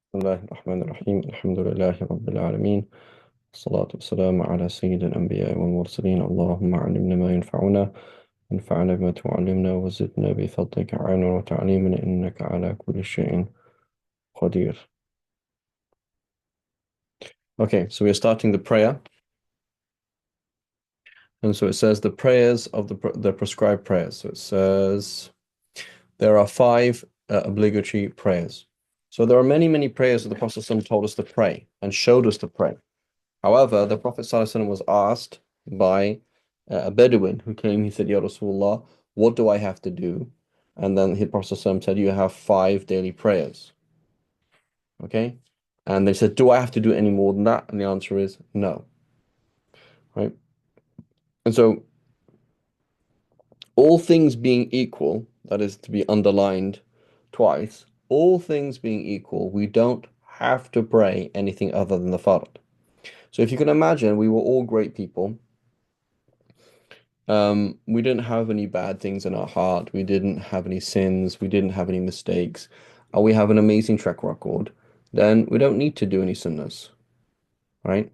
بسم الله الرحمن الرحيم الحمد لله رب العالمين الصلاة والسلام على سيد الأنبياء والمرسلين اللهم علمنا ما ينفعنا وانفعنا بما تعلمنا وزدنا بفضلك علما وتعليما إنك على كل شيء قدير. Okay, so we're starting the prayer. And so it says the prayers of the prescribed prayers. So it says there are five obligatory prayers. So there are many prayers that the Prophet ﷺ told us to pray and showed us to pray. However, the Prophet ﷺ was asked by a Bedouin who came. He said, Ya Rasulullah, what do I have to do? And then the Prophet ﷺ said, you have five daily prayers. Okay? And they said, do I have to do any more than that? And the answer is no. Right? And so, all things being equal, that is to be underlined twice, all things being equal, we don't have to pray anything other than the Fard. So if you can imagine, we were all great people. We didn't have any bad things in our heart. We didn't have any sins. We didn't have any mistakes. And we have an amazing track record. Then we don't need to do any sunnahs, right?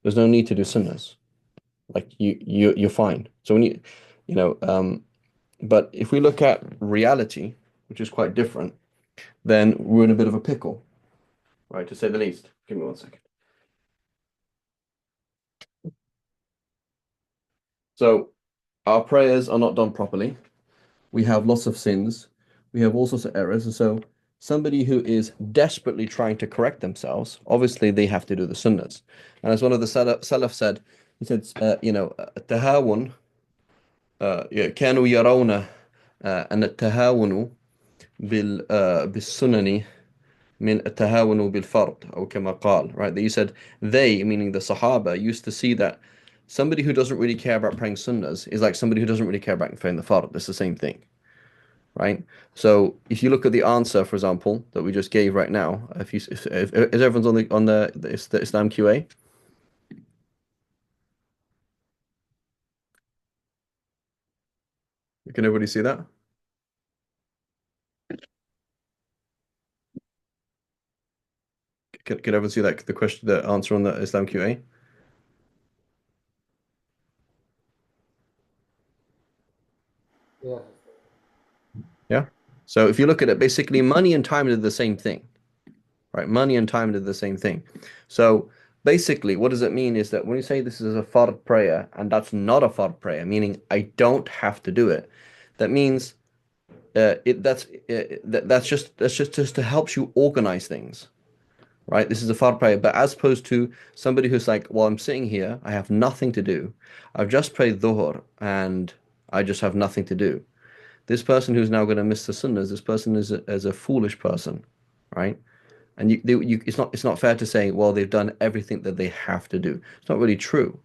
There's no need to do sunnahs. Like you're fine. So when but if we look at reality, which is quite different, then we're in a bit of a pickle, right? To say the least. Give me 1 second. So our prayers are not done properly. We have lots of sins, we have all sorts of errors, and so somebody who is desperately trying to correct themselves, obviously they have to do the sunnahs. And as one of the Salaf said, he said, التهاون كانوا يرون أن التهاون بالسنن من التهاون بالفرض أو كما قال, right? That you said they, meaning the Sahaba, used to see that somebody who doesn't really care about praying sunnahs is like somebody who doesn't really care about praying the fard. It's the same thing. Right? So if you look at the answer, for example, that we just gave right now, if everyone's on the Islam QA, can everybody see that? Can everyone see that the answer on the Islam QA? Yeah. Yeah. So if you look at it, basically money and time did the same thing, right? Money and time did the same thing. So basically, what does it mean is that when you say this is a fard prayer and that's not a fard prayer, meaning I don't have to do it, that means that's just to help you organize things, right? This is a fard prayer, but as opposed to somebody who's like, well, I'm sitting here, I have nothing to do. I've just prayed dhuhr and I just have nothing to do. This person who's now going to miss the sunnahs, this person is a foolish person, right? And it's not fair to say, well, they've done everything that they have to do. It's not really true,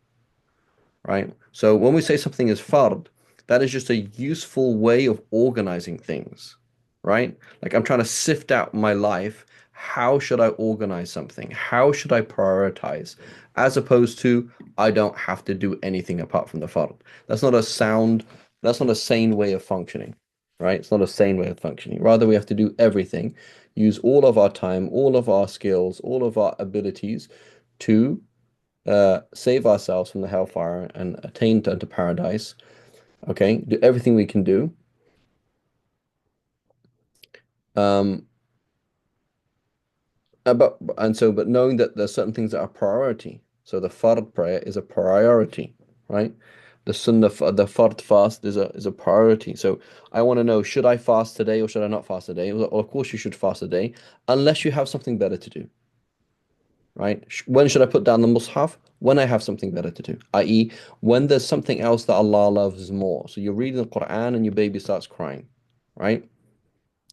right? So when we say something is fard, that is just a useful way of organizing things, right? Like I'm trying to sift out my life. How should I organize something? How should I prioritize? As opposed to, I don't have to do anything apart from the fard. That's not a sound, that's not a sane way of functioning, right? It's not a sane way of functioning. Rather, we have to do everything, use all of our time, all of our skills, all of our abilities to save ourselves from the hellfire and attain to paradise. Okay, do everything we can do. Um, but knowing that there's certain things that are priority. So the fard prayer is a priority, right? The sunnah, the fard fast is a priority. So I want to know, should I fast today or should I not fast today? Well, of course you should fast today, unless you have something better to do, right? When should I put down the mushaf? When I have something better to do, i.e., when there's something else that Allah loves more. So you're reading the Quran and your baby starts crying, right?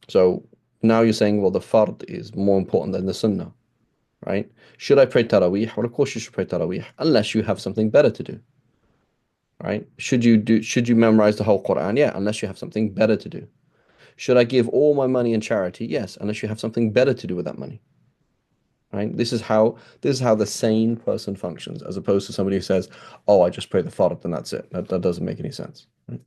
So now you're saying, well, the fard is more important than the sunnah, right? Should I pray Taraweeh? Well, of course you should pray Taraweeh, unless you have something better to do, right? Should you memorize the whole Quran? Yeah, unless you have something better to do. Should I give all my money in charity? Yes, unless you have something better to do with that money. Right? This is how the sane person functions, as opposed to somebody who says, "Oh, I just pray the fard and that's it." That doesn't make any sense. Right?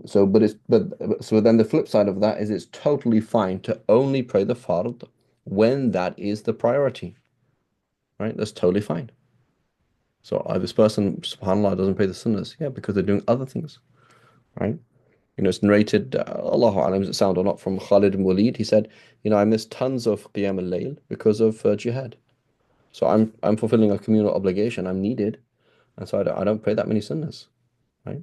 So then the flip side of that is it's totally fine to only pray the fard when that is the priority, right? That's totally fine. So this person, subhanAllah, doesn't pray the sunnahs. Yeah, because they're doing other things, right? It's narrated, Allahu Alam, does it sound or not, from Khalid ibn Walid. He said, I missed tons of Qiyam al-Layl because of jihad. So I'm fulfilling a communal obligation. I'm needed, and so I don't pray that many sunnahs, right?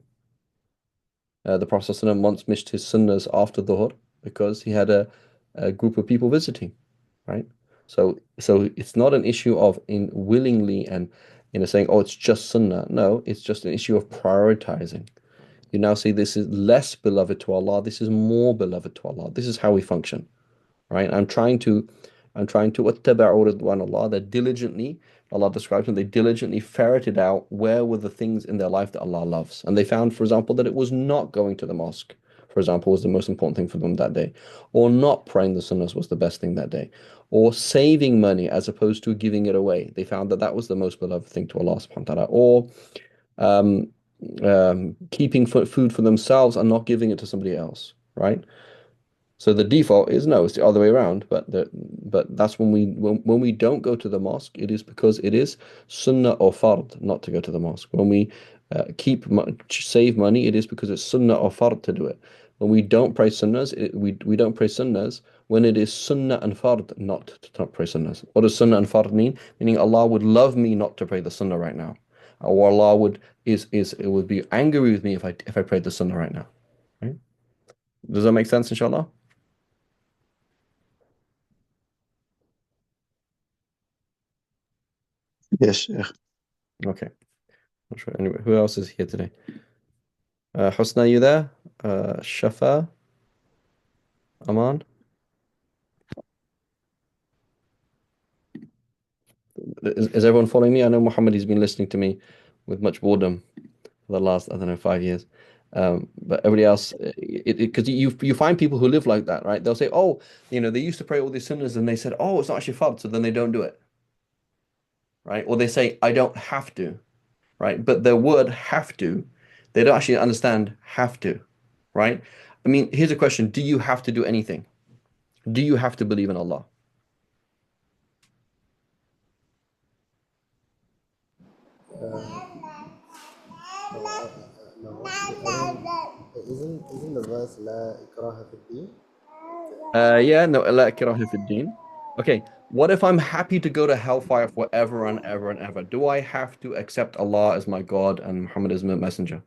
The Prophet ﷺ once missed his sunnahs after dhuhr because he had a group of people visiting, right? So it's not an issue of in willingly and saying, oh, it's just sunnah. No, it's just an issue of prioritizing. You now see this is less beloved to Allah. This is more beloved to Allah. This is how we function, right? I'm trying to wattaba'u ridwan Allah. That diligently, Allah describes them, they diligently ferreted out where were the things in their life that Allah loves. And they found, for example, that it was not going to the mosque, for example, was the most important thing for them that day. Or not praying the sunnahs was the best thing that day. Or saving money as opposed to giving it away. They found that that was the most beloved thing to Allah subhanahu wa ta'ala. Or um, keeping food for themselves and not giving it to somebody else, right? So the default is no, it's the other way around. But that's when we don't go to the mosque, it is because it is sunnah or fard not to go to the mosque. When we save money, it is because it's sunnah or fard to do it. When we don't pray sunnahs, we don't pray sunnahs when it is sunnah and fard not pray sunnahs. What does sunnah and fard mean? Meaning Allah would love me not to pray the sunnah right now, or Allah would be angry with me if I prayed the sunnah right now. Right? Does that make sense, inshallah? Yes, Sheikh. Okay. Not sure. Anyway, who else is here today? Husna, you there? Shafa, Aman. Is everyone following me? I know Muhammad has been listening to me with much boredom for the last, I don't know, 5 years. But everybody else, because you find people who live like that, right? They'll say, oh, they used to pray all these sunnahs and they said, oh, it's not actually fard, so then they don't do it, right? Or they say, I don't have to, right? But their word have to, they don't actually understand have to, right? I mean, here's a question. Do you have to do anything? Do you have to believe in Allah? Uh, no. Isn't the verse لا إكراه في الدين? Yeah, no, la ikraha fi din. Okay, what if I'm happy to go to hellfire forever and ever and ever? Do I have to accept Allah as my God and Muhammad as my messenger?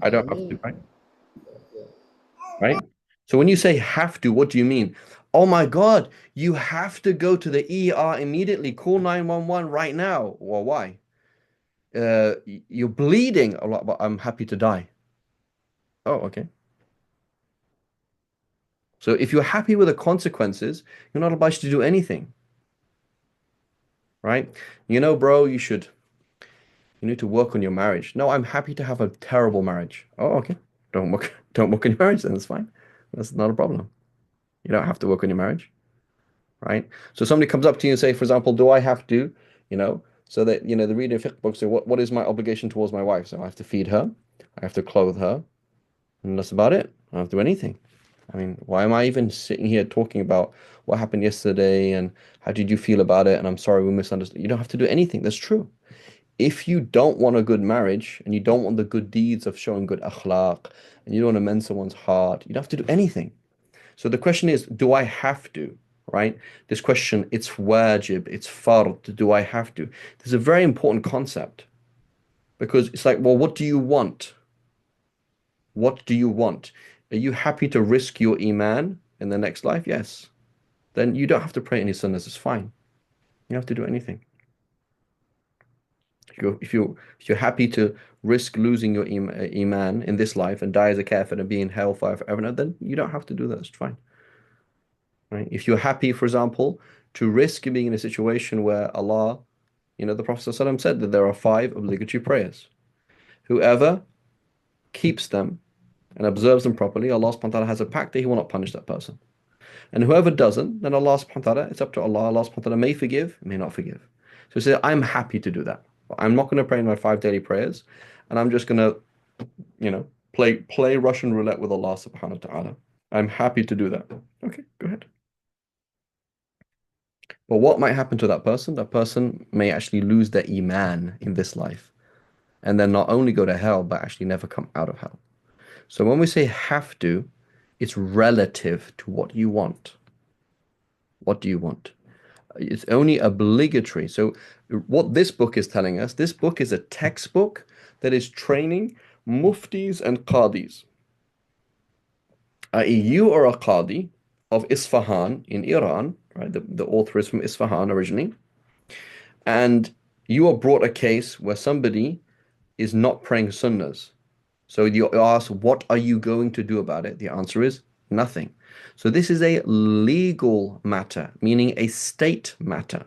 I I don't have to, mean, right? yeah. Right? So when you say have to, what do you mean? Oh my God, you have to go to the ER immediately. Call 911 right now. Well, why? You're bleeding a lot, but I'm happy to die. Oh, okay. So if you're happy with the consequences, you're not obliged to do anything, right? Bro, you need to work on your marriage. No, I'm happy to have a terrible marriage. Oh, okay. Don't work on your marriage then, it's fine. That's not a problem. You don't have to work on your marriage, right? So somebody comes up to you and say, for example, do I have to, so that, the reading fiqh books say, what is my obligation towards my wife? So I have to feed her, I have to clothe her, and that's about it. I don't have to do anything. I mean, why am I even sitting here talking about what happened yesterday and how did you feel about it? And I'm sorry we misunderstood. You don't have to do anything. That's true. If you don't want a good marriage and you don't want the good deeds of showing good akhlaq and you don't want to mend someone's heart, you don't have to do anything. So the question is, do I have to? Right? This question, it's wajib, it's fard, do I have to? This is a very important concept because it's like, well, what do you want? What do you want? Are you happy to risk your iman in the next life? Yes. Then you don't have to pray any sunnahs. It's fine. You don't have to do anything. If you're happy to risk losing your iman in this life and die as a kafir and be in hellfire forever, no, then you don't have to do that. It's fine. Right? If you're happy, for example, to risk being in a situation where Allah, the Prophet ﷺ said that there are 5 obligatory prayers. Whoever keeps them and observes them properly, Allah subhanahu wa ta'ala has a pact that He will not punish that person. And whoever doesn't, then Allah subhanahu wa ta'ala, it's up to Allah. Allah subhanahu wa ta'ala may forgive, may not forgive. So he said, I'm happy to do that. I'm not going to pray in my 5 daily prayers, and I'm just going to, Play Russian roulette with Allah subhanahu wa ta'ala. I'm happy to do that. Okay, go ahead. But what might happen to that person? That person may actually lose their iman in this life and then not only go to hell, but actually never come out of hell. So when we say have to, it's relative to what you want. What do you want? It's only obligatory. So what this book is telling us, this book is a textbook that is training muftis and qadis. I.e., you are a qadi of Isfahan in Iran, right? The author is from Isfahan originally, and you are brought a case where somebody is not praying sunnahs. So you ask, what are you going to do about it? The answer is nothing. So this is a legal matter, meaning a state matter,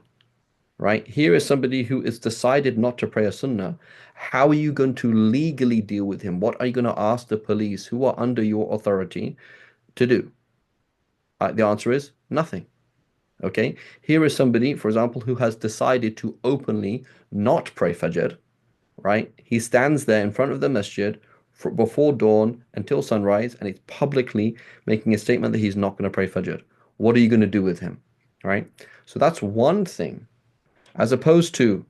right? Here is somebody who is decided not to pray a sunnah. How are you going to legally deal with him? What are you going to ask the police who are under your authority to do? The answer is nothing. Okay. Here is somebody, for example, who has decided to openly not pray Fajr, right? He stands there in front of the masjid before dawn until sunrise, and he's publicly making a statement that he's not going to pray Fajr. What are you going to do with him? Right? So that's one thing, as opposed to,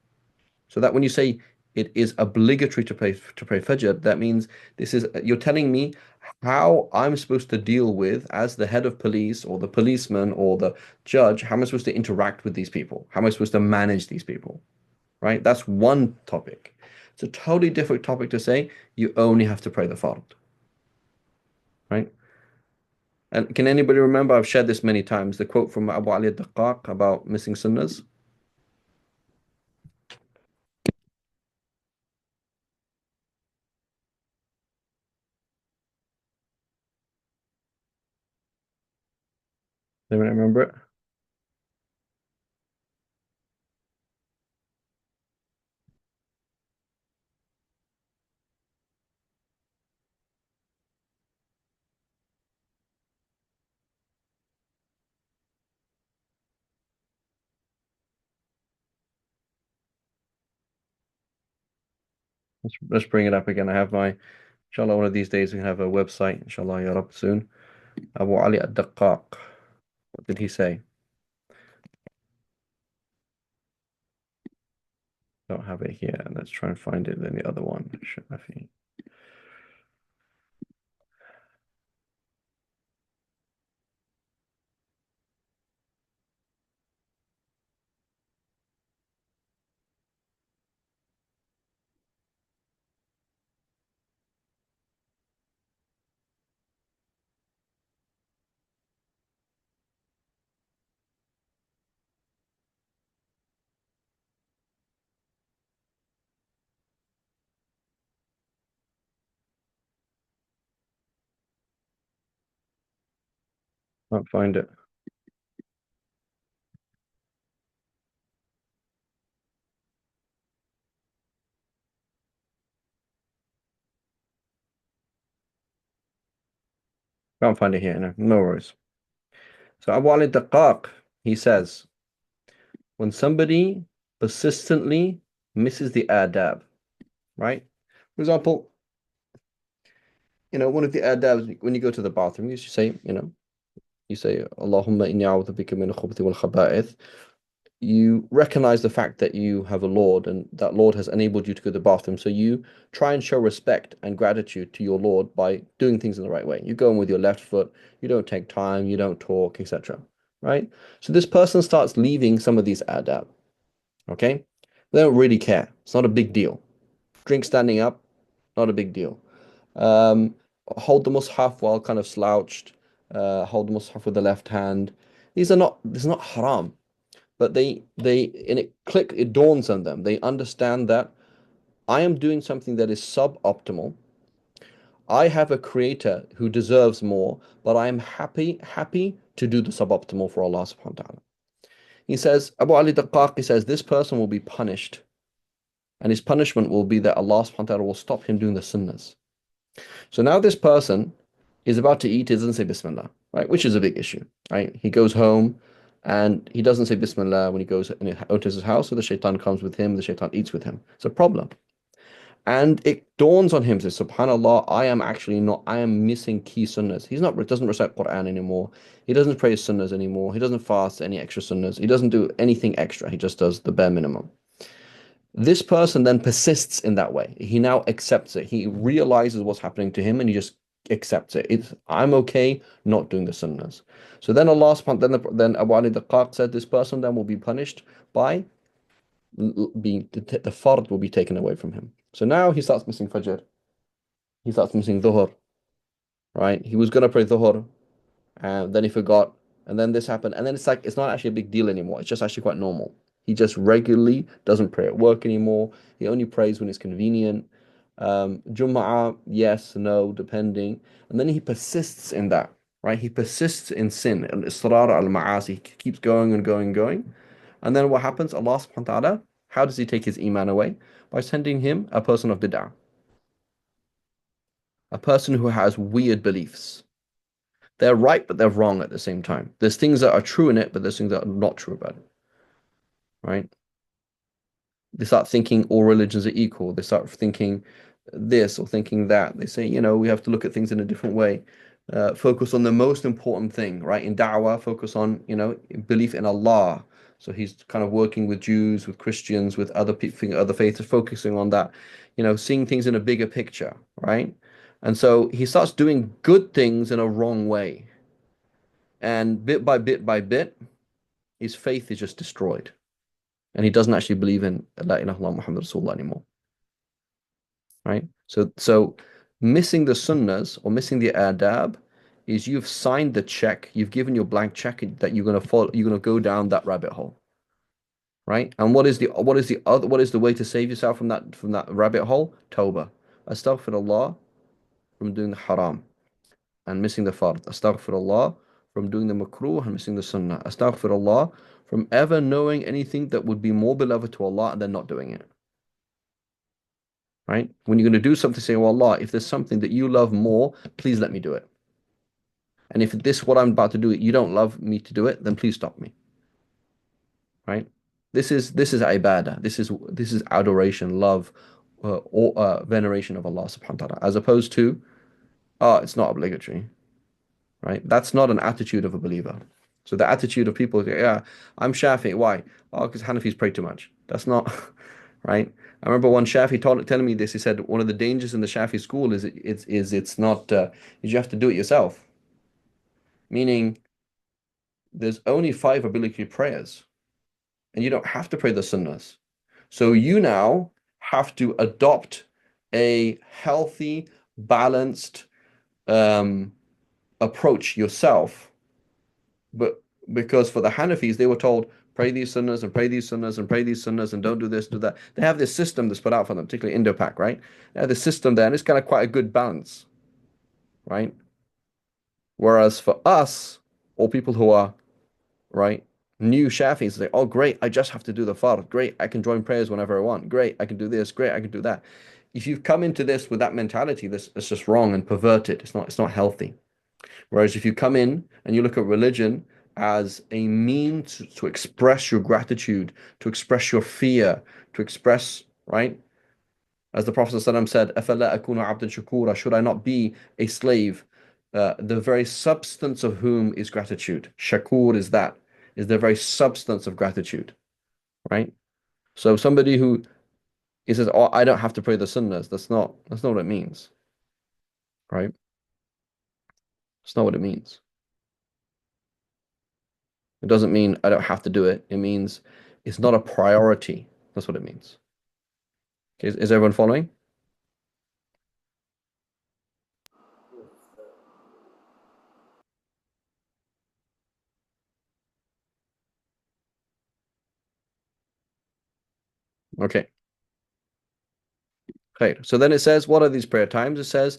so that when you say it is obligatory to pray Fajr, that means this is you're telling me how I'm supposed to deal with as the head of police or the policeman or the judge, how am I supposed to interact with these people? How am I supposed to manage these people? Right? That's one topic. It's a totally different topic to say you only have to pray the fard, right? And can anybody remember? I've shared this many times. The quote from Abu Ali al-Daqqaq about missing sunnahs. Anyone remember it? Let's bring it up again. I have my, inshallah, one of these days we can have a website, inshallah, ya Rab, soon. Abu Ali al-Daqqaq. What did he say? Don't have it here. Let's try and find it in the other one. Shafi. Can't find it. Can't find it here. No, no worries. So Abu Ali al-Daqqaq, he says, when somebody persistently misses the adab, right? For example, one of the adabs when you go to the bathroom, you say, you say, Allahumma inni a'udhu bika min al-khubuthi wal khaba'ith. You recognize the fact that you have a Lord and that Lord has enabled you to go to the bathroom. So you try and show respect and gratitude to your Lord by doing things in the right way. You go in with your left foot, you don't take time, you don't talk, etc. Right? So this person starts leaving some of these adab. Okay? They don't really care. It's not a big deal. Drink standing up, not a big deal. Um, hold the mushaf while kind of slouched. Hold the mushaf with the left hand. This is not haram, but it dawns on them. They understand that I am doing something that is suboptimal. I have a creator who deserves more, but I am happy to do the suboptimal for Allah subhanahu wa ta'ala. He says, Abu Ali Daqqaq, he says, this person will be punished. And his punishment will be that Allah subhanahu wa ta'ala will stop him doing the sunnahs. So now this person is about to eat, he doesn't say Bismillah, right? Which is a big issue, right? He goes home and he doesn't say Bismillah when he goes and he enters his house, so the shaitan comes with him, the shaitan eats with him. It's a problem. And it dawns on him, says, Subhanallah, I am missing key sunnahs. Doesn't recite Quran anymore. He doesn't pray sunnahs anymore. He doesn't fast any extra sunnahs. He doesn't do anything extra. He just does the bare minimum. This person then persists in that way. He now accepts it. He realizes what's happening to him and he just accepts it. I'm okay not doing the sunnahs. So then Allah subhanahu then Abu Ali Daqqaq said this person then will be punished by being the fard will be taken away from him. So now he starts missing Fajr. He starts missing Dhuhr, right? He was gonna pray Dhuhr, and then he forgot, and then this happened, and then it's like it's not actually a big deal anymore. It's just actually quite normal. He just regularly doesn't pray at work anymore. He only prays when it's convenient. Jum'ah, yes, no, depending. And then he persists in that, right? He persists in sin, al-israr al-ma'asi. He keeps going and going and going. And then what happens? Allah subhanahu wa ta'ala, how does he take his iman away? By sending him a person of bid'ah, a person who has weird beliefs. They're right, but they're wrong at the same time. There's things that are true in it, but there's things that are not true about it, right? They start thinking all religions are equal. They start thinking this or thinking that. They say, we have to look at things in a different way. Focus on the most important thing, right? In da'wah, focus on, belief in Allah. So he's kind of working with Jews, with Christians, with other people, other faiths, focusing on that, seeing things in a bigger picture, right? And so he starts doing good things in a wrong way. And bit by bit by bit, his faith is just destroyed. And he doesn't actually believe in La ilaha illallah Muhammad Rasulullah anymore. Right? So missing the sunnahs or missing the adab is you've signed the check, you've given your blank check that you're gonna go down that rabbit hole. Right? And what is the way to save yourself from that rabbit hole? Tawbah. Astaghfirullah from doing the haram and missing the fard. Astaghfirullah from doing the makruh and missing the sunnah. Astaghfirullah from ever knowing anything that would be more beloved to Allah and then not doing it. Right? When you're going to do something, say, well, Allah, if there's something that you love more, please let me do it. And if this what I'm about to do, you don't love me to do it, then please stop me. Right? This is ibadah. This is adoration, love, or veneration of Allah subhanahu wa ta'ala, as opposed to, oh, it's not obligatory. Right? That's not an attitude of a believer. So the attitude of people, yeah, I'm Shafi. Why? Oh, because Hanafis pray too much. That's not right. I remember one Shafi telling me this. He said one of the dangers in the Shafi school it's not is you have to do it yourself. Meaning there's only five obligatory prayers, and you don't have to pray the sunnahs. So you now have to adopt a healthy, balanced approach yourself. But because for the Hanafis, they were told, pray these sunnahs and pray these sunnahs and pray these sunnahs and don't do this, do that. They have this system that's put out for them, particularly Indo-Pak, right? They have this system there, and it's kind of quite a good balance, right? Whereas for us, or people who are, right, new Shafis, say, oh, great, I just have to do the fard. Great, I can join prayers whenever I want. Great, I can do this. Great, I can do that. If you've come into this with that mentality, this it's just wrong and perverted. It's not healthy. Whereas if you come in and you look at religion as a means to express your gratitude, to express your fear, to express, right? As the Prophet ﷺ said, أَفَلَا أَكُونُ عَبْدًا شَكُورًا, should I not be a slave, the very substance of whom is gratitude. Shakur is the very substance of gratitude, right? So somebody who he says, oh, I don't have to pray the sunnahs, that's not what it means, right? That's not what it means. It doesn't mean I don't have to do it. It means it's not a priority. That's what it means. Okay, is everyone following? Okay. Okay. So then it says, what are these prayer times? It says,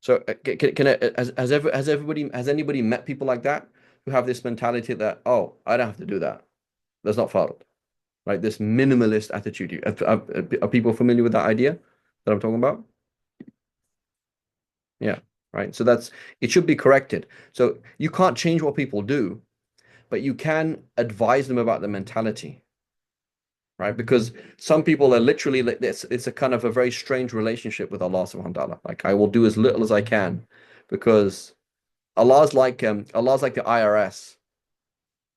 so has anybody met people like that who have this mentality that, oh, I don't have to do that. That's not fard, right? This minimalist attitude. Are people familiar with that idea that I'm talking about? Yeah, right. So it should be corrected. So you can't change what people do, but you can advise them about the mentality. right? Because some people are literally it's a kind of a very strange relationship with Allah subhanahu wa ta'ala. Like I will do as little as I can because Allah's like the IRS,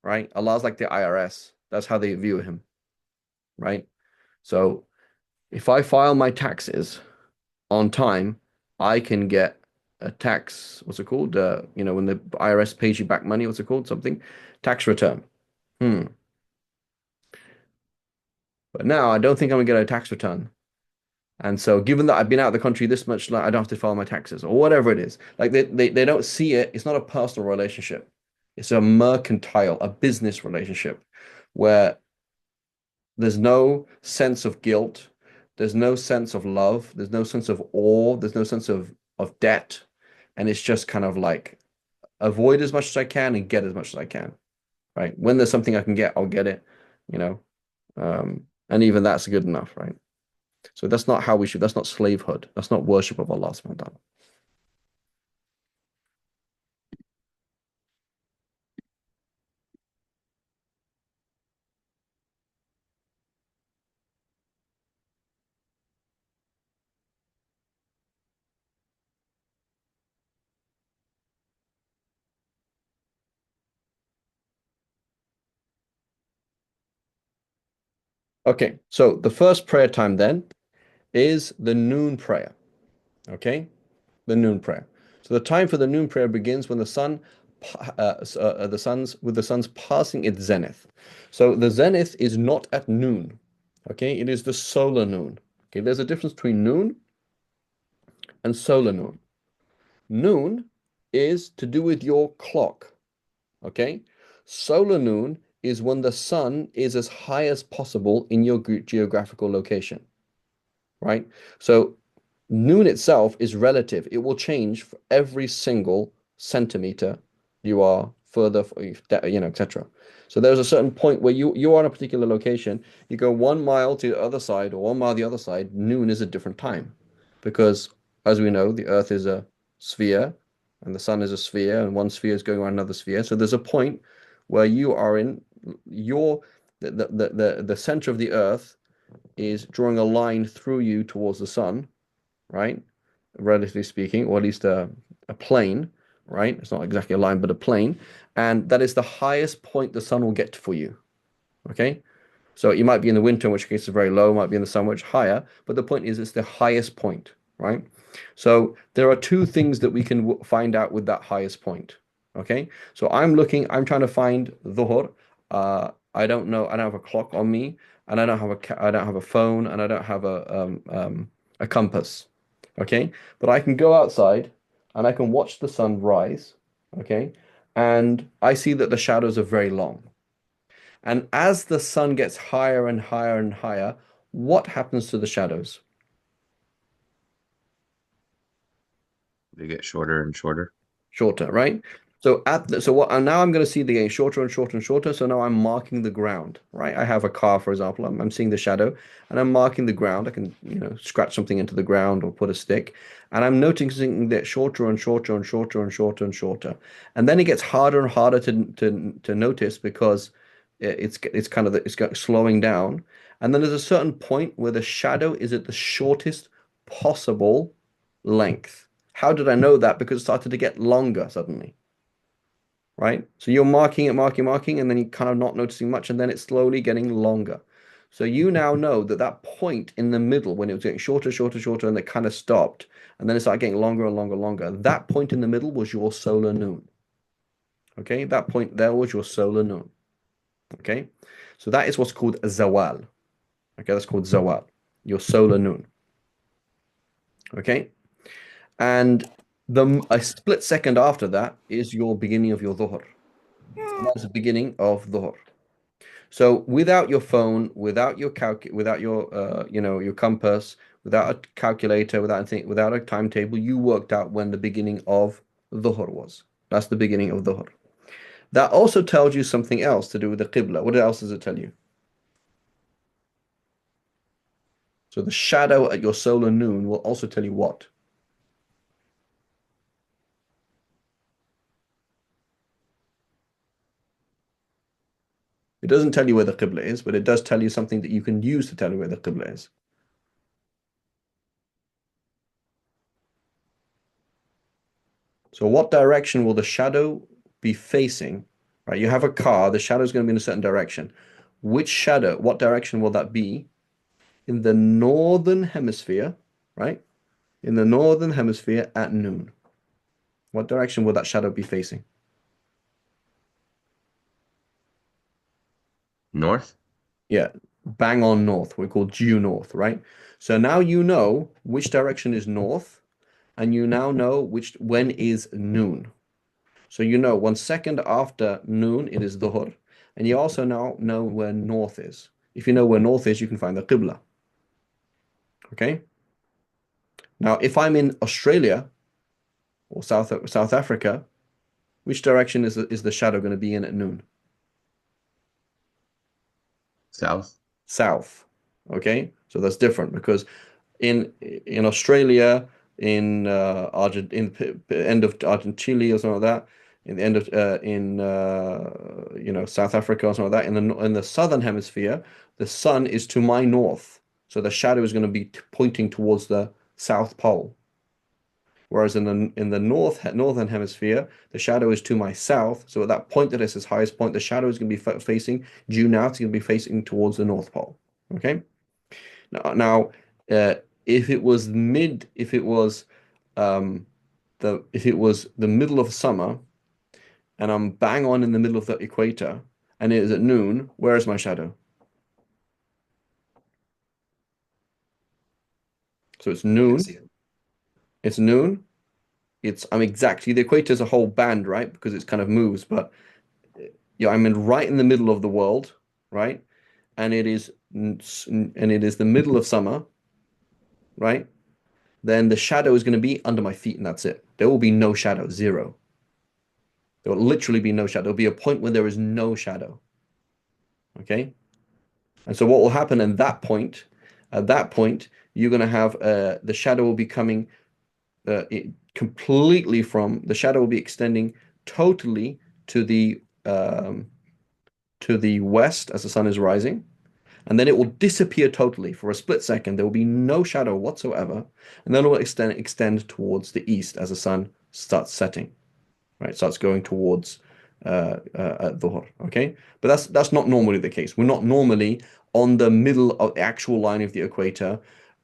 right? Allah's like the IRS. That's how they view him, right? So if I file my taxes on time, I can get a tax, what's it called? When the IRS pays you back money, what's it called? Something, tax return. Hmm. But now I don't think I'm gonna get a tax return. And so given that I've been out of the country this much, like I don't have to file my taxes or whatever it is. Like they don't see it. It's not a personal relationship. It's a mercantile, a business relationship where there's no sense of guilt. There's no sense of love. There's no sense of awe. There's no sense of debt. And it's just kind of like avoid as much as I can and get as much as I can. Right. When there's something I can get, I'll get it, you know. And even that's good enough, right? So that's not how we should, that's not slavehood. That's not worship of Allah subhanahu wa ta'ala. Okay, so the first prayer time then is the noon prayer. Okay, the noon prayer. So the time for the noon prayer begins when the sun's passing its zenith. So the zenith is not at noon. Okay, it is the solar noon. Okay, there's a difference between noon and solar noon. Noon is to do with your clock. Okay, solar noon is when the sun is as high as possible in your geographical location. Right? So noon itself is relative. It will change for every single centimeter you are further, etc. So there's a certain point where you are on a particular location. You go 1 mile to the other side or 1 mile the other side. Noon is a different time, because as we know, the Earth is a sphere, and the Sun is a sphere, and one sphere is going around another sphere. So there's a point where you are in your the center of the Earth is drawing a line through you towards the sun, right? Relatively speaking, or at least a plane, right? It's not exactly a line, but a plane. And that is the highest point the sun will get for you. Okay. So you might be in the winter, in which case it's very low, might be in the summer, which is higher. But the point is, it's the highest point, right? So there are two things that we can find out with that highest point. Okay. So I'm trying to find dhuhr. I don't know. I don't have a clock on me, and I don't have a phone, and I don't have a compass. Okay. But I can go outside and I can watch the sun rise. Okay. And I see that the shadows are very long. And as the sun gets higher and higher and higher, what happens to the shadows? They get shorter and shorter. Shorter, right? So what and now I'm going to see the getting shorter and shorter and shorter. So now I'm marking the ground, right? I have a car, for example. I'm seeing the shadow and I'm marking the ground. I can, scratch something into the ground or put a stick, and I'm noticing that shorter and shorter and shorter and shorter and shorter. And then it gets harder and harder to notice because it's kind of slowing down. And then there's a certain point where the shadow is at the shortest possible length. How did I know that? Because it started to get longer suddenly, right? So you're marking it, marking, and then you're kind of not noticing much, and then it's slowly getting longer. So you now know that that point in the middle, when it was getting shorter, shorter, shorter, and it kind of stopped, and then it started getting longer and longer, longer. That point in the middle was your solar noon. Okay, that point there was your solar noon. Okay, so that is what's called a zawal. Okay, that's called zawal, your solar noon. Okay, and a split second after that is your beginning of your dhuhr. And that's the beginning of dhuhr. So without your phone, without your your compass, without a calculator, without anything, without a timetable, you worked out when the beginning of dhuhr was. That's the beginning of dhuhr. That also tells you something else to do with the qibla. What else does it tell you? So the shadow at your solar noon will also tell you what? doesn't tell you where the Qibla is, but it does tell you something that you can use to tell you where the Qibla is. So what direction will the shadow be facing? Right, you have a car, the shadow is going to be in a certain direction. Which shadow, what direction will that be in the northern hemisphere, right? In the northern hemisphere at noon. What direction will that shadow be facing? North? Yeah, bang on north. We call due north, right? So now you know which direction is north, and you now know when is noon. So you know 1 second after noon it is dhuhr, and you also now know where north is. If you know where north is, you can find the qibla. Okay. Now, if I'm in Australia or South Africa, which direction is the shadow going to be in at noon? South? South. Okay, so that's different because in Australia, in end of Argent Chile or something like that, in the end of in South Africa or something like that, in the southern hemisphere, the sun is to my north, so the shadow is going to be pointing towards the South Pole. Whereas in the northern hemisphere, the shadow is to my south. So at that point that is its highest point, the shadow is going to be facing due now. It's going to be facing towards the North Pole. Okay. Now, if it was the middle of summer, and I'm bang on in the middle of the equator, and it is at noon, where is my shadow? So it's You can noon. see it. It's noon. I'm exactly, the equator is a whole band, right? Because it's kind of moves, but yeah, right in the middle of the world, right? And it is the middle of summer, right? Then the shadow is going to be under my feet, and that's it. There will be no shadow, zero. There will literally be no shadow. There'll be a point where there is no shadow. Okay? And so what will happen at that point, you're going to have the shadow will be coming completely the shadow will be extending totally to the west as the sun is rising, and then it will disappear totally for a split second. There will be no shadow whatsoever, and then it will extend towards the east as the sun starts setting, right? Starts going towards dhuhr. Okay, but that's not normally the case. We're not normally on the middle of the actual line of the equator,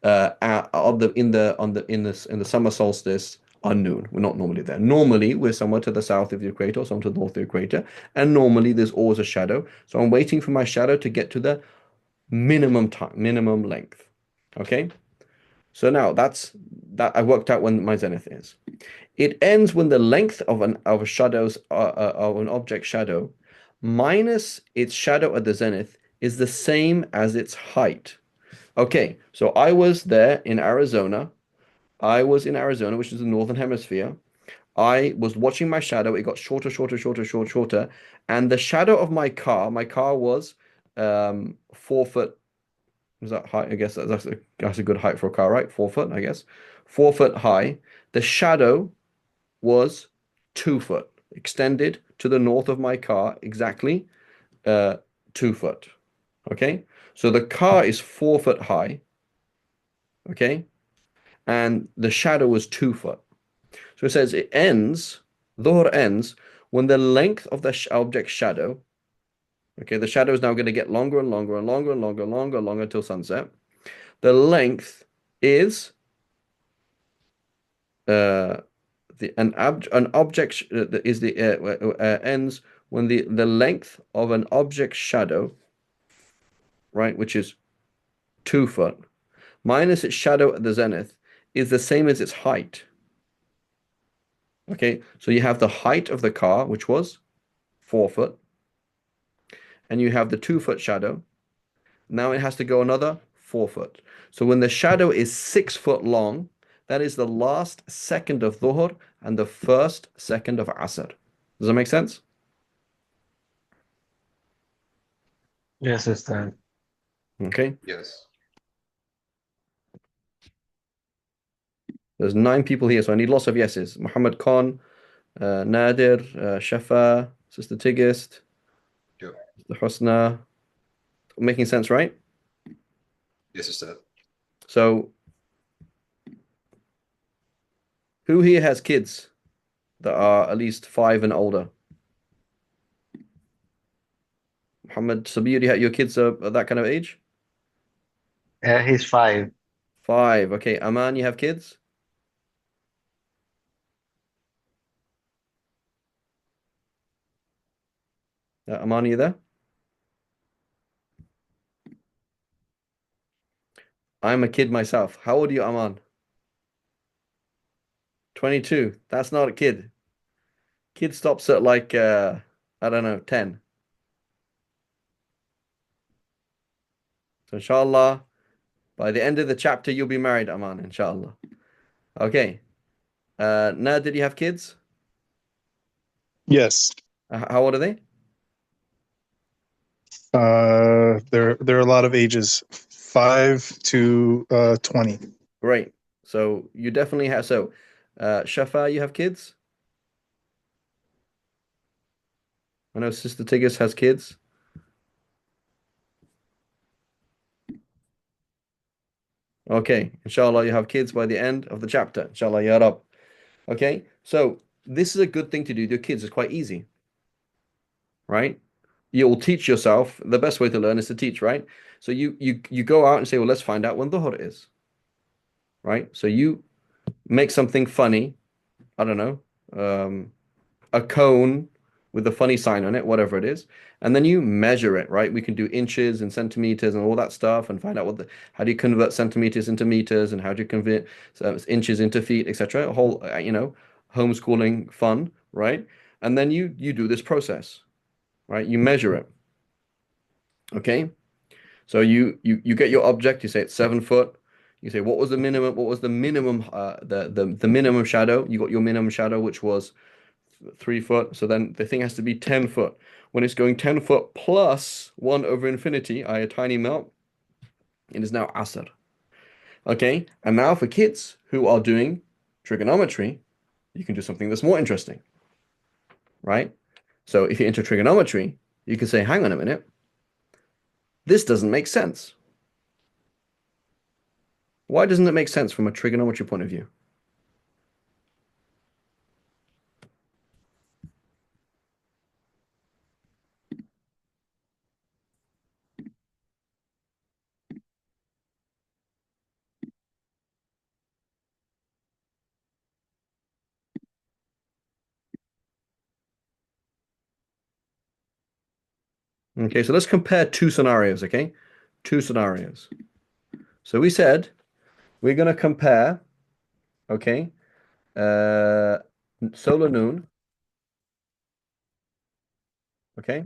in the summer solstice on noon. We're not normally there. Normally, we're somewhere to the south of the equator, or somewhere to the north of the equator, and normally there's always a shadow. So I'm waiting for my shadow to get to the minimum time, minimum length. Okay, so now that I worked out when my zenith is. It ends when the length of an object shadow minus its shadow at the zenith is the same as its height. Okay, so I was there in Arizona. I was in Arizona, which is the northern hemisphere. I was watching my shadow. It got shorter, shorter, shorter, shorter, shorter, and the shadow of my car was 4 foot. Was that height? I guess that's a good height for a car, right? 4 foot, I guess. 4 foot high. The shadow was 2 foot, extended to the north of my car, exactly 2 foot. Okay, so the car is 4 foot high. Okay, and the shadow was 2 foot. So it says dhuhr ends when the length of the object shadow. Okay, the shadow is now going to get longer and longer and longer and longer and longer and longer until sunset. The length is uh, an object is the ends when the length of an object shadow, right, which is 2 foot, minus its shadow at the zenith, is the same as its height. Okay, so you have the height of the car, which was 4 foot, and you have the 2 foot shadow. Now it has to go another 4 foot. So when the shadow is 6 foot long, that is the last second of dhuhr and the first second of asr. Does that make sense? Yes, Ustad. Okay. Yes. There's 9 people here, so I need lots of yeses. Muhammad Khan, Nadir, Shafa, Sister Tigist, Yep. The Husna. Making sense, right? Yes, Ustad. So who here has kids that are at least 5 and older? Muhammad Sabir, your kids are that kind of age? He's 5. 5. Okay. Aman, you have kids? Aman, are you there? I'm a kid myself. How old are you, Aman? 22. That's not a kid. Kid stops at like I don't know, 10. So inshallah, by the end of the chapter, you'll be married, Aman, inshallah. Okay. Now, did you have kids? Yes. How old are they? There are a lot of ages, 5 to 20. Great. So you definitely have. So, Shafa, you have kids? I know Sister Tigris has kids. Okay. Inshallah, you have kids by the end of the chapter. Inshallah, ya Rab. Okay. So this is a good thing to do with your kids. It's quite easy, right? You'll teach yourself. The best way to learn is to teach, right? So you go out and say, well, let's find out when Dhuhr is, right? So you make something funny. I don't know, a cone with a funny sign on it, whatever it is, and then you measure it, right? We can do inches and centimeters and all that stuff, and find out how do you convert centimeters into meters, and how do you convert inches into feet, etc. A whole, homeschooling fun, right? And then you do this process, right? You measure it, okay? So you get your object. You say it's 7 foot. You say what was the minimum? What was the minimum? The minimum shadow. You got your minimum shadow, which was 3 foot. So then the thing has to be 10 foot. When it's going 10 foot plus 1/infinity, a tiny melt, it is now asr. Okay. And now for kids who are doing trigonometry, you can do something that's more interesting, right? So if you're into trigonometry, you can say, hang on a minute, this doesn't make sense. Why doesn't it make sense from a trigonometry point of view? Okay, so let's compare two scenarios, okay? Two scenarios. So we said we're going to compare, okay, uh, solar noon, okay,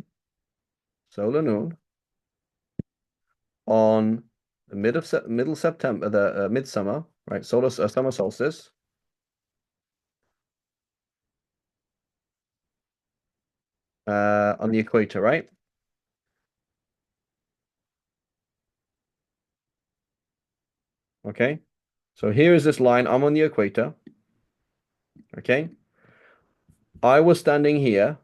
solar noon on the middle September, the midsummer, right? Summer solstice, on the equator, right? Okay, so here is this line. I'm on the equator, okay? I was standing here.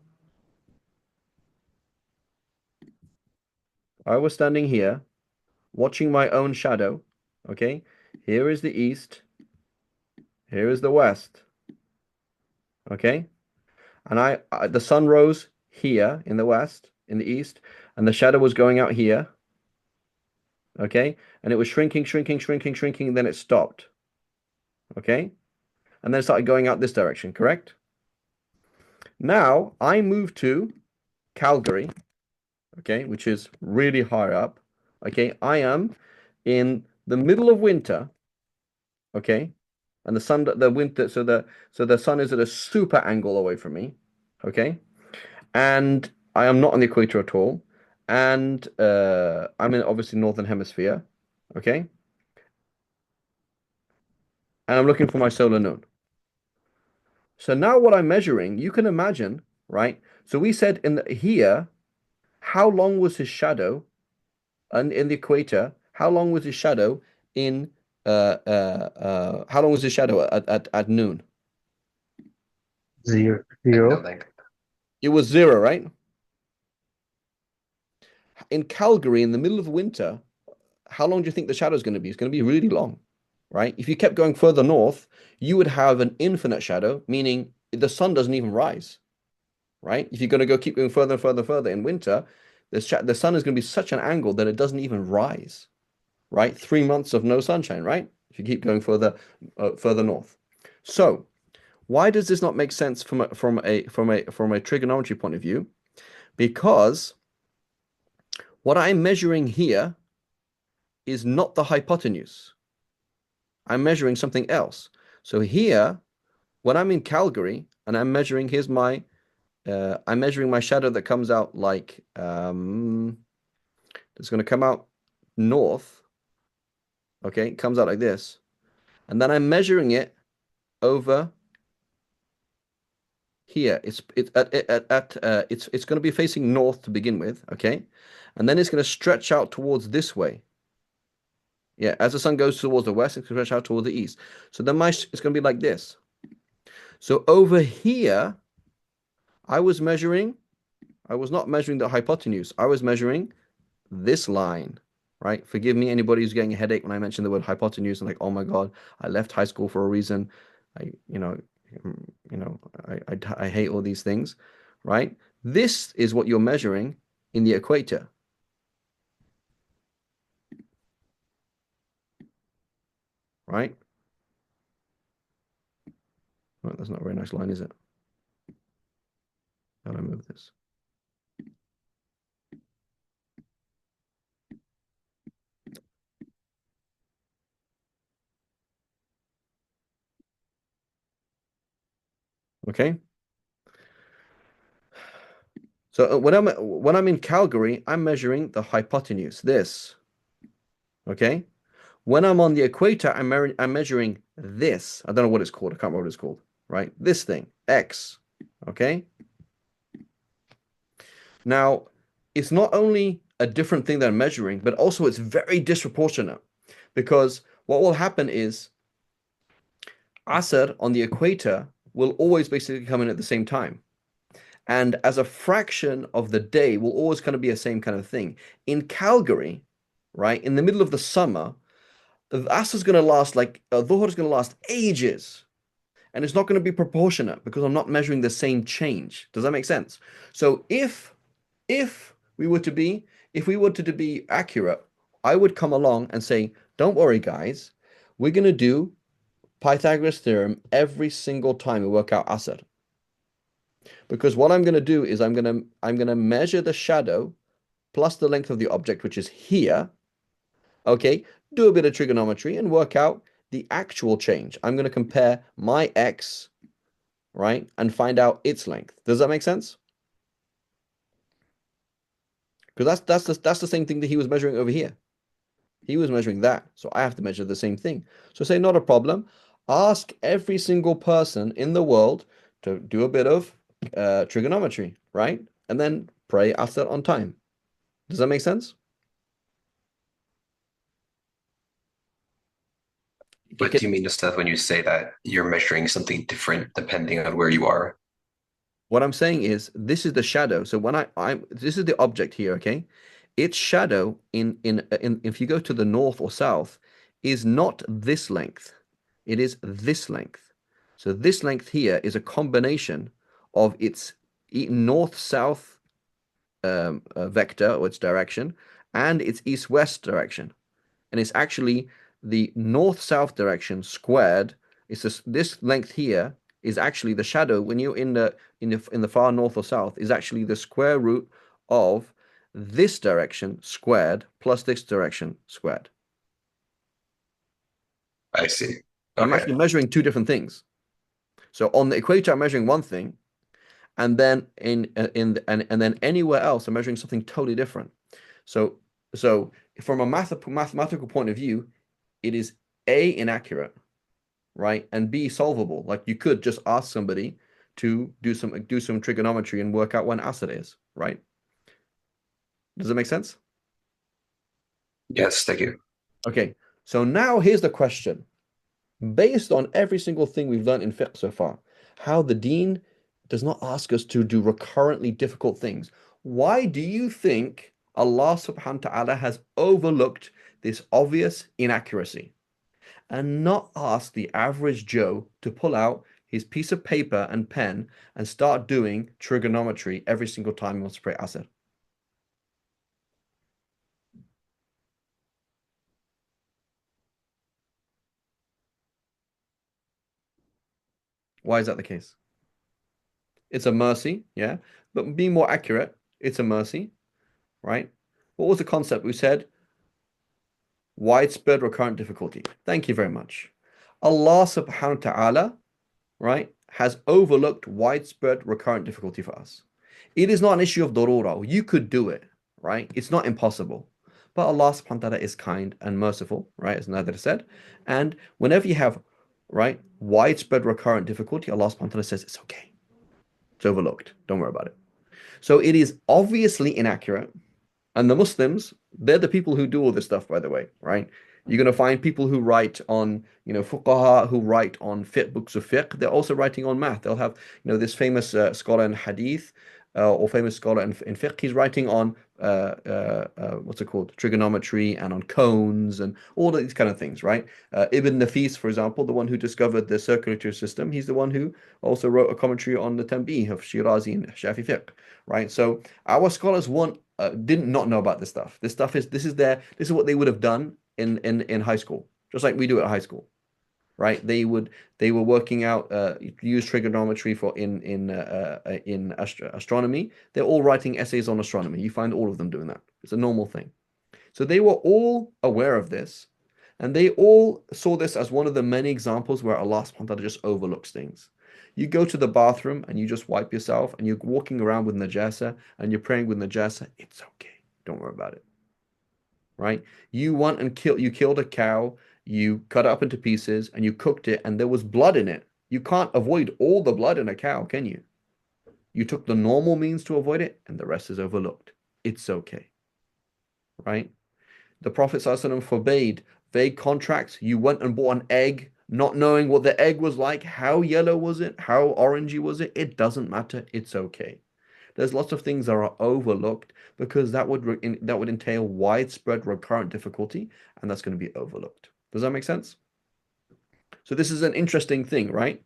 I was standing here watching my own shadow, okay? Here is the east, here is the west, okay? And the sun rose here in the west, in the east, and the shadow was going out here, okay? And it was shrinking, shrinking, shrinking, shrinking, then it stopped, okay? And then it started going out this direction, correct? Now I moved to Calgary, okay, which is really high up, okay? I am in the middle of winter, okay? And the sun is at a super angle away from me, okay? And I am not on the equator at all. And I'm in obviously northern hemisphere, okay? And I'm looking for my solar noon. So now what I'm measuring, you can imagine, right? So we said here, how long was his shadow, and in the equator, how long was his shadow in how long was his shadow at noon? 0. Like 0. nothing. It was 0, right? in Calgary in the middle of winter, how long do you think the shadow is going to be? It's going to be really long, right? If you kept going further north, you would have an infinite shadow, meaning the sun doesn't even rise, right? If you're going to keep going further and further and further in winter, the sun is going to be such an angle that it doesn't even rise, right? 3 months of no sunshine, right? If you keep going further north. So why does this not make sense from a trigonometry point of view? Because what I'm measuring here is not the hypotenuse. I'm measuring something else. So here, when I'm in Calgary and I'm measuring, I'm measuring my shadow that comes out like, it's going to come out north. Okay, it comes out like this. And then I'm measuring it over here. It's going to be facing north to begin with, okay? And then it's going to stretch out towards this way. Yeah, as the sun goes towards the west, it's going to stretch out towards the east. So then it's going to be like this. So over here, I was not measuring the hypotenuse. I was measuring this line, right? Forgive me, anybody who's getting a headache when I mention the word hypotenuse and like, oh my God, I left high school for a reason. I hate all these things, right? This is what you're measuring in the equator. Right? Well, that's not a very nice line, is it? How do I move this? Okay. So when I'm in Calgary, I'm measuring the hypotenuse, this. Okay. When I'm on the equator, I'm measuring this. I don't know what it's called. I can't remember what it's called. Right? This thing, X. Okay. Now, it's not only a different thing that I'm measuring, but also it's very disproportionate, because what will happen is Asr on the equator will always basically come in at the same time. And as a fraction of the day will always kind of be the same kind of thing. In Calgary, right, in the middle of the summer, the Asr is going to last Dhuhr is going to last ages. And it's not going to be proportionate because I'm not measuring the same change. Does that make sense? So if we were to be accurate, I would come along and say, don't worry, guys, we're going to do Pythagoras theorem every single time we work out Asr. Because what I'm going to do is I'm going to measure the shadow plus the length of the object, which is here. Okay, do a bit of trigonometry and work out the actual change. I'm going to compare my x, right, and find out its length. Does that make sense? Because that's the same thing that he was measuring over here. He was measuring that, so I have to measure the same thing. So say, not a problem. Ask every single person in the world to do a bit of trigonometry, right? And then pray Asr on time. Does that make sense? What do you mean, Ustad, when you say that you're measuring something different depending on where you are? What I'm saying is this is the shadow. So when this is the object here, okay? Its shadow in if you go to the north or south is not this length. It is this length. So this length here is a combination of its north-south vector or its direction and its east-west direction. And it's actually the north-south direction squared. It's this length here is actually the shadow when you're in the far north or south is actually the square root of this direction squared plus this direction squared. I see. I'm Okay. actually measuring two different things. So on the equator, I'm measuring one thing, and then and then anywhere else, I'm measuring something totally different. So from a mathematical point of view, it is A, inaccurate, right, and B, solvable. Like you could just ask somebody to do some trigonometry and work out when Asr is, right? Does that make sense? Yes, thank you. Okay, so now here's the question. Based on every single thing we've learned in fiqh so far, how the deen does not ask us to do recurrently difficult things, why do you think Allah subhanahu wa ta'ala has overlooked this obvious inaccuracy and not asked the average Joe to pull out his piece of paper and pen and start doing trigonometry every single time he wants to pray Asr. Why is that the case? It's a mercy, yeah, but being more accurate, it's a mercy, right? What was the concept we said? Widespread recurrent difficulty. Thank you very much. Allah subhanahu wa ta'ala, right, has overlooked widespread recurrent difficulty for us. It is not an issue of darura. You could do it, right? It's not impossible. But Allah subhanahu wa ta'ala is kind and merciful, right? As Nadir said. And whenever you have, right, widespread recurrent difficulty, Allah subhanahu wa ta'ala says it's okay. It's overlooked. Don't worry about it. So it is obviously inaccurate. And the Muslims, they're the people who do all this stuff, by the way, right? You're going to find people who write on, fuqaha, who write on books of fiqh. They're also writing on math. They'll have, this famous scholar in hadith or famous scholar in fiqh. He's writing on, what's it called? Trigonometry and on cones and all of these kind of things, right? Ibn Nafis, for example, the one who discovered the circulatory system, he's the one who also wrote a commentary on the Tanbih of Shirazi and Shafi fiqh, right? So our scholars didn't not know about this stuff. This is what they would have done in high school, just like we do at high school, right? They were working out use trigonometry for in astronomy. They're all writing essays on astronomy. You find all of them doing that. It's a normal thing. So they were all aware of this, and they all saw this as one of the many examples where Allah subhanahu wa ta'ala just overlooks things. You go to the bathroom and you just wipe yourself, and you're walking around with najasa and you're praying with najasa. It's okay. Don't worry about it. Right? You killed a cow, you cut it up into pieces, and you cooked it, and there was blood in it. You can't avoid all the blood in a cow, can you? You took the normal means to avoid it, and the rest is overlooked. It's okay. Right? The Prophet ﷺ forbade vague contracts. You went and bought an egg, not knowing what the egg was like. How yellow was it? How orangey was it? It doesn't matter. It's okay. There's lots of things that are overlooked because that would entail widespread recurrent difficulty, and that's going to be overlooked. Does that make sense? So this is an interesting thing, right?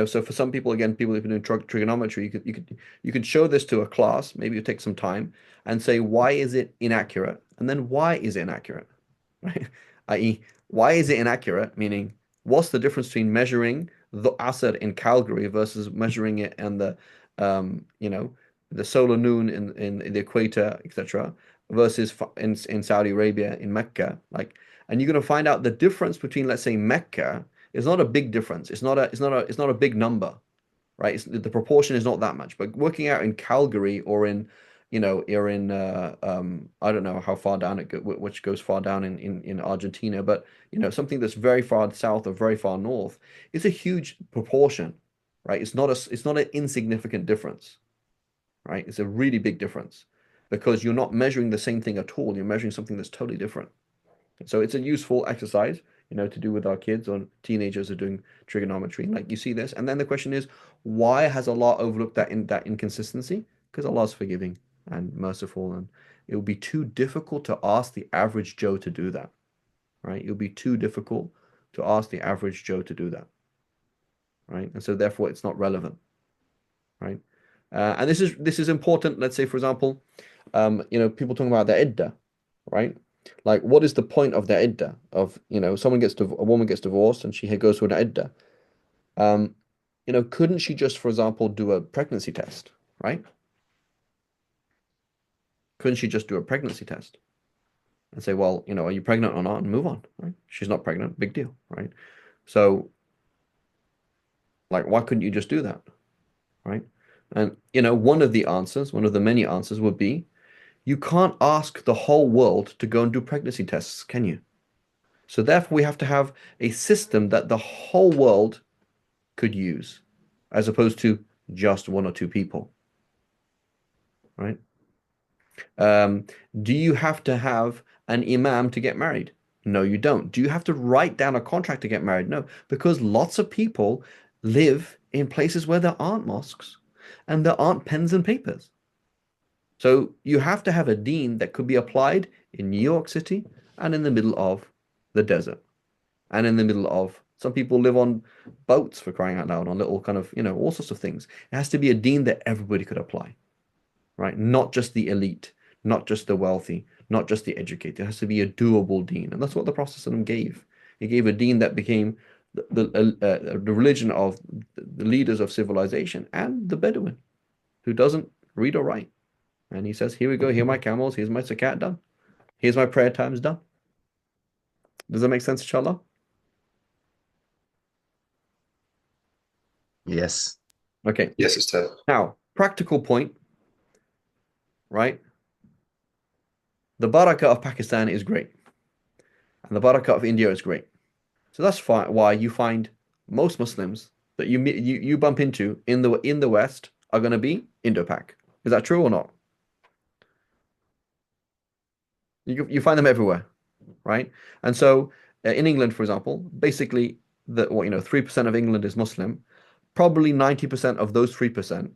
So for some people, again, people who've been doing trigonometry, you could show this to a class. Maybe you take some time and say, why is it inaccurate? And then why is it inaccurate? Right? I.e., why is it inaccurate? Meaning, what's the difference between measuring the Asr in Calgary versus measuring it in the the solar noon in the equator, etc., versus in Saudi Arabia, in Mecca, and you're going to find out the difference between, let's say, Mecca is not a big difference. It's not a big number, right? The proportion is not that much. But working out in Calgary or in, I don't know how far down which goes far down in Argentina, but something that's very far south or very far north, it's a huge proportion, right? It's not an insignificant difference. Right? It's a really big difference because you're not measuring the same thing at all. You're measuring something that's totally different. So it's a useful exercise, to do with our kids or teenagers who are doing trigonometry. Like you see this, and then the question is, why has Allah overlooked that inconsistency? Because Allah is forgiving and merciful, and it will be too difficult to ask the average Joe to do that. Right? It will be too difficult to ask the average Joe to do that. Right? And so therefore, it's not relevant. Right? And this is important. Let's say, for example, people talking about the iddah, right? Like, what is the point of the iddah? Of a woman gets divorced and she goes to an iddah. Couldn't she just, for example, do a pregnancy test, right? Couldn't she just do a pregnancy test and say, well, are you pregnant or not, and move on, right? She's not pregnant, big deal, right? So, like, why couldn't you just do that, right? And, one of the many answers would be, you can't ask the whole world to go and do pregnancy tests, can you? So therefore, we have to have a system that the whole world could use, as opposed to just one or two people, right? Do you have to have an imam to get married? No, you don't. Do you have to write down a contract to get married? No, because lots of people live in places where there aren't mosques and there aren't pens and papers. So you have to have a deen that could be applied in New York City and in the middle of the desert and in the middle of some people live on boats for crying out loud, on little kind of, all sorts of things. It has to be a deen that everybody could apply, right? Not just the elite, not just the wealthy, not just the educated. It has to be a doable deen. And that's what the Prophet ﷺ gave. He gave a deen that became the religion of the leaders of civilization and the Bedouin who doesn't read or write. And he says, here we go, here are my camels, here's my zakat done. Here's my prayer times done. Does that make sense, inshallah? Yes. Okay. Yes, Ustad. Now, practical point, right? The barakah of Pakistan is great. And the barakah of India is great. So that's why you find most Muslims that you bump into in the West are going to be Indo-Pak. Is that true or not? You find them everywhere, right? And so in England, for example, basically 3% of England is Muslim. Probably 90% of those 3%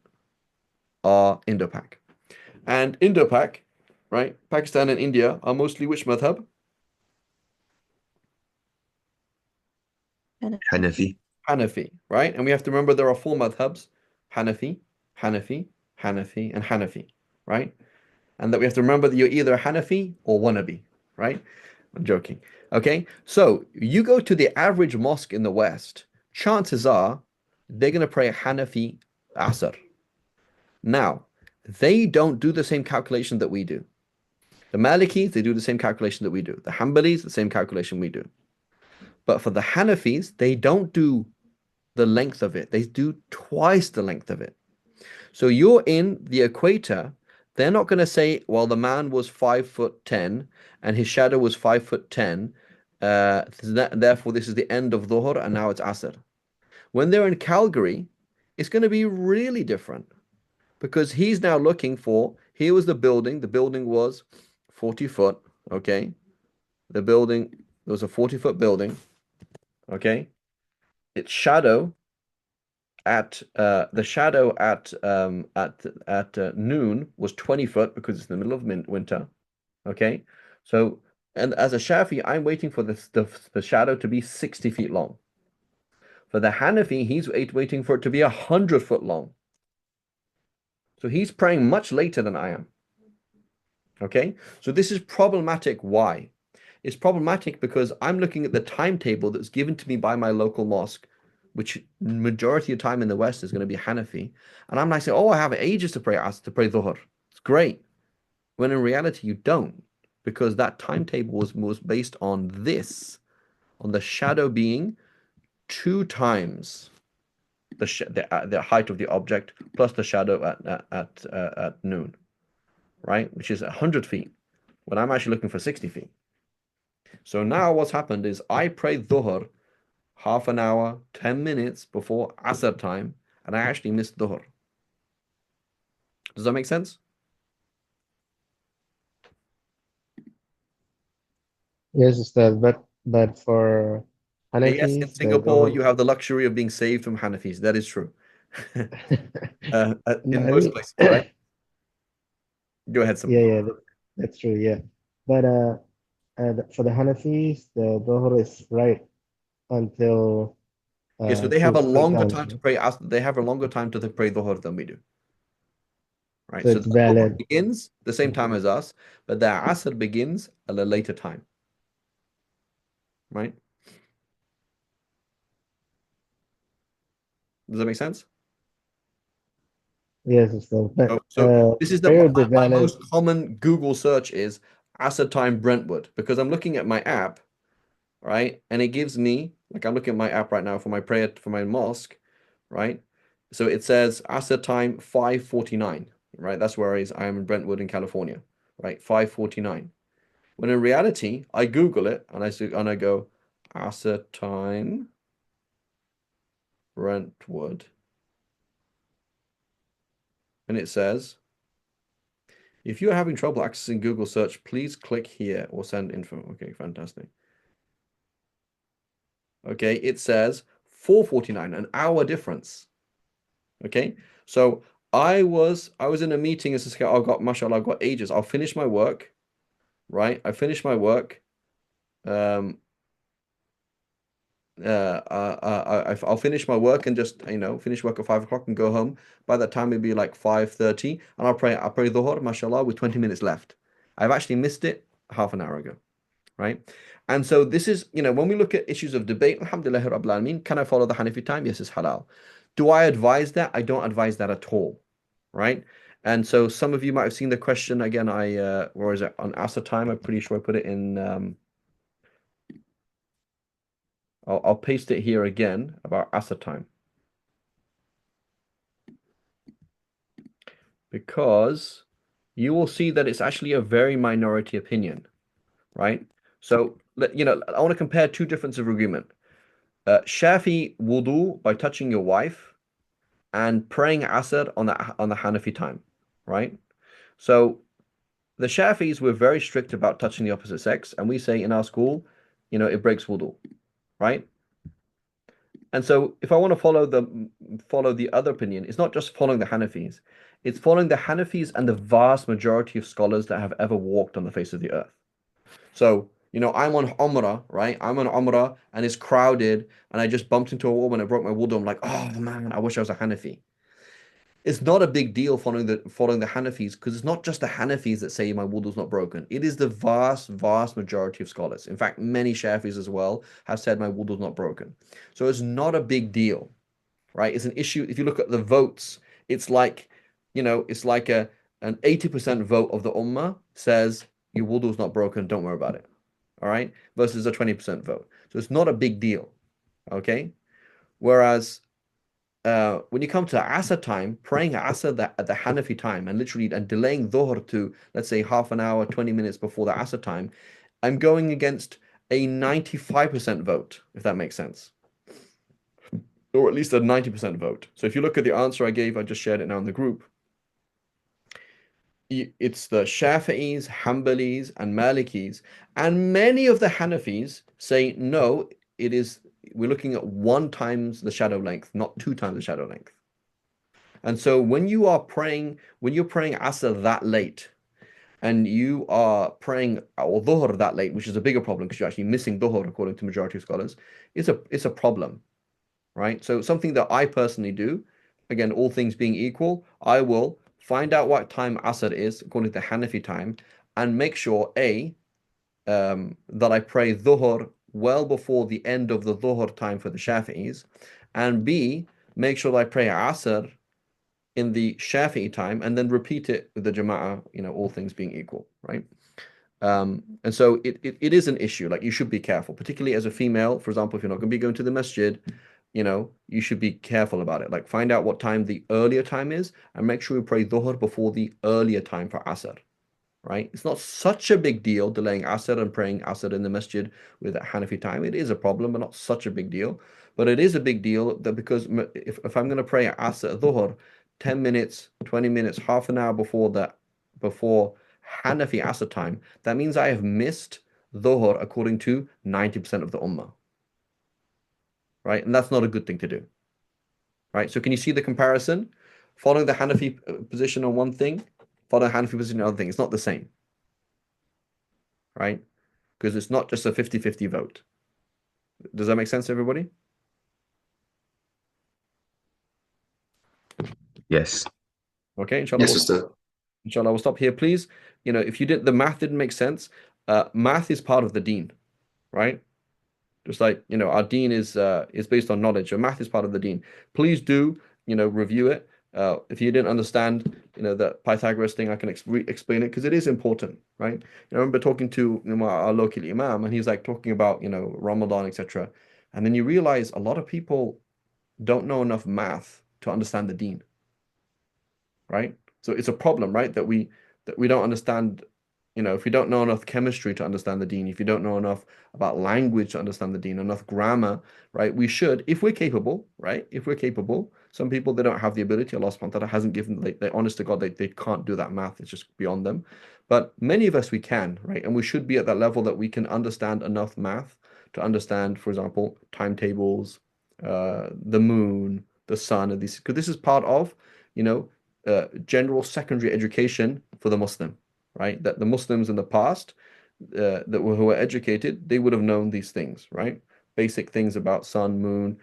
are Indo-Pak. And Indo-Pak, right? Pakistan and India are mostly which madhab? Hanafi. Hanafi, right? And we have to remember there are four madhabs: Hanafi, Hanafi, Hanafi, and Hanafi, right? And that we have to remember that you're either a Hanafi or wannabe, right? I'm joking. Okay, so you go to the average mosque in the West, chances are they're going to pray Hanafi Asr. Now, they don't do the same calculation that we do. The Malikis, they do the same calculation that we do. The Hanbalis, the same calculation we do. But for the Hanafis, they don't do the length of it. They do twice the length of it. So you're in the equator. They're not going to say, well, the man was 5'10" and his shadow was 5'10". Therefore, this is the end of Dhuhr and now it's Asr. When they're in Calgary, it's going to be really different because he's now looking for, here was the building was 40 foot, okay? The building, there was a 40-foot building, okay? Its shadow at noon was 20 foot because it's in the middle of winter. Okay, so and as a Shafi, I'm waiting for the shadow to be 60 feet long. For the Hanafi, he's waiting for it to be 100 foot long. So he's praying much later than I am. Okay, so this is problematic. Why? It's problematic because I'm looking at the timetable that's given to me by my local mosque, which majority of time in the West is going to be Hanafi. And I'm like saying, oh, I have ages to pray Dhuhr. It's great. When in reality, you don't, because that timetable was based on on the shadow being 2 times the height of the object plus the shadow at noon, right? Which is 100 feet, when I'm actually looking for 60 feet. So now what's happened is I prayed Dhuhr half an hour, 10 minutes before Asr time, and I actually missed Dhuhr. Does that make sense? Yes, Ustad, but for Yes, in Hanafis, the Singapore, Dhuhr. you have the luxury of being saved from Hanafis. That is true. No, In I most mean, places, right? Go ahead, yeah, Simon. that's true, yeah. But for the Hanafis, the Dhuhr is right until Yeah, so they have a three longer times, time to right? pray. They have a longer time to pray Dhuhr than we do, right? So So it's the Dhuhr valid. begins the same Mhm. time as us, but the Asr begins at a later time, right? Does that make sense? Yes, Ustad. But So this is prayer would be my valid. most common Google search is Asr time Brentwood because I'm looking at my app, right? And it gives me, like I'm looking at my app right now for my prayer for my mosque, right? So it says Asr time 5:49, right? That's where I am in Brentwood in California, right? 5:49. When in reality, I Google it and I go Asr time Brentwood, and it says, if you are having trouble accessing Google search, please click here or send info. Okay, fantastic. Okay, it says 4:49, an hour difference. Okay, so I was in a meeting as a I got mashallah, I've got ages. I'll finish my work, right? I finish my work. Um, I'll finish my work and just finish work at 5 o'clock and go home. By that time it'll be like 5:30, and I'll pray Dhuhr, mashallah, with 20 minutes left. I've actually missed it half an hour ago, right? And so this is, when we look at issues of debate, alhamdulillah rabbil alameen, can I follow the Hanafi time? Yes, it's halal. Do I advise that? I don't advise that at all, right? And so some of you might have seen the question again. Where is it on Asr time? I'm pretty sure I put it in. I'll paste it here again about Asr time because you will see that it's actually a very minority opinion, right? So I want to compare two differences of agreement. Shafi wudu by touching your wife and praying Asr on the Hanafi time, right? So the Shafis were very strict about touching the opposite sex, and we say in our school, it breaks wudu, right? And so if I want to follow the other opinion, it's not just following the Hanafis, it's following the Hanafis and the vast majority of scholars that have ever walked on the face of the earth. So, I'm on Umrah, right? I'm on Umrah and it's crowded and I just bumped into a woman and broke my wudu. I'm like, oh man, I wish I was a Hanafi. It's not a big deal following the Hanafis because it's not just the Hanafis that say my wudu's not broken. It is the vast, vast majority of scholars. In fact, many Shafis as well have said my wudu's not broken. So it's not a big deal, right? It's an issue. If you look at the votes, it's like, it's like an 80% vote of the Ummah says your wudu's not broken, don't worry about it. All right, versus a 20% vote. So it's not a big deal. Okay. Whereas when you come to Asr time, praying Asr at the Hanafi time and literally and delaying Dhuhr to, let's say, half an hour, 20 minutes before the Asr time, I'm going against a 95% vote, if that makes sense. Or at least a 90% vote. So if you look at the answer I gave, I just shared it now in the group. It's the Shafi'is, Hanbalis, and Malikis. And many of the Hanafis say, no, we're looking at 1 times the shadow length, not 2 times the shadow length. And so when you're praying Asr that late, and you are praying or Dhuhr that late, which is a bigger problem because you're actually missing Dhuhr according to majority of scholars, it's a problem, right? So something that I personally do, again, all things being equal, I will find out what time Asr is according to Hanafi time and make sure that I pray Dhuhr well before the end of the Dhuhr time for the Shafi'is, and B, make sure that I pray Asr in the Shafi'i time and then repeat it with the Jama'ah, all things being equal, right? And so it is an issue. Like you should be careful, particularly as a female. For example, if you're not going to be going to the masjid, you should be careful about it. Like find out what time the earlier time is and make sure you pray Dhuhr before the earlier time for Asr, right? It's not such a big deal delaying Asr and praying Asr in the masjid with Hanafi time. It is a problem, but not such a big deal. But it is a big deal that because if I'm going to pray Asr Dhuhr 10 minutes, 20 minutes, half an hour before Hanafi Asr time, that means I have missed Dhuhr according to 90% of the Ummah, right? And that's not a good thing to do, right? So can you see the comparison? Following the Hanafi position on one thing, following the Hanafi position on another thing. It's not the same, right? Because it's not just a 50-50 vote. Does that make sense to everybody? Yes. Okay, inshallah. Yes, Ustad. Inshallah, we'll stop here, please. If the math didn't make sense, math is part of the deen, right? Just like, our deen is based on knowledge. So math is part of the deen. Please do, review it. If you didn't understand, the Pythagoras thing, I can explain it because it is important, right? I remember talking to our local imam, and he's like talking about, Ramadan, etc. And then you realize a lot of people don't know enough math to understand the deen, right? So it's a problem, right? That we don't understand, if you don't know enough chemistry to understand the deen, if you don't know enough about language to understand the deen, enough grammar, right? We should, if we're capable, right? If we're capable, some people, they don't have the ability. Allah subhanahu wa ta'ala hasn't given, they honest to God, they can't do that math. It's just beyond them. But many of us, we can, right? And we should be at that level that we can understand enough math to understand, for example, timetables, the moon, the sun, and these, because this is part of, general secondary education for the Muslim, right? That the Muslims in the past who were educated, they would have known these things, right? Basic things about sun, moon,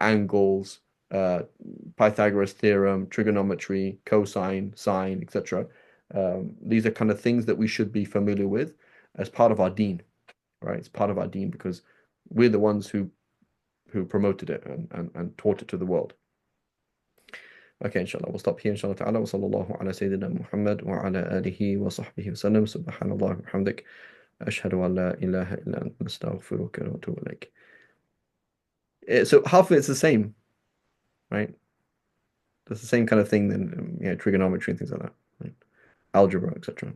angles, Pythagoras theorem, trigonometry, cosine, sine, etc. These are kind of things that we should be familiar with as part of our deen, right? It's part of our deen because we're the ones who promoted it and taught it to the world. Okay, inshallah, we'll stop here, inshallah ta'ala. Wa sallallahu ala Sayyidina Muhammad wa ala alihi wa sahbihi wa sallam. Subhanallah wa bihamdik. Ashhadu an la ilaha illa anta nastaghfiruka wa atubu ilaik. So half of it's the same, right? That's the same kind of thing than trigonometry and things like that, right? Algebra, etc.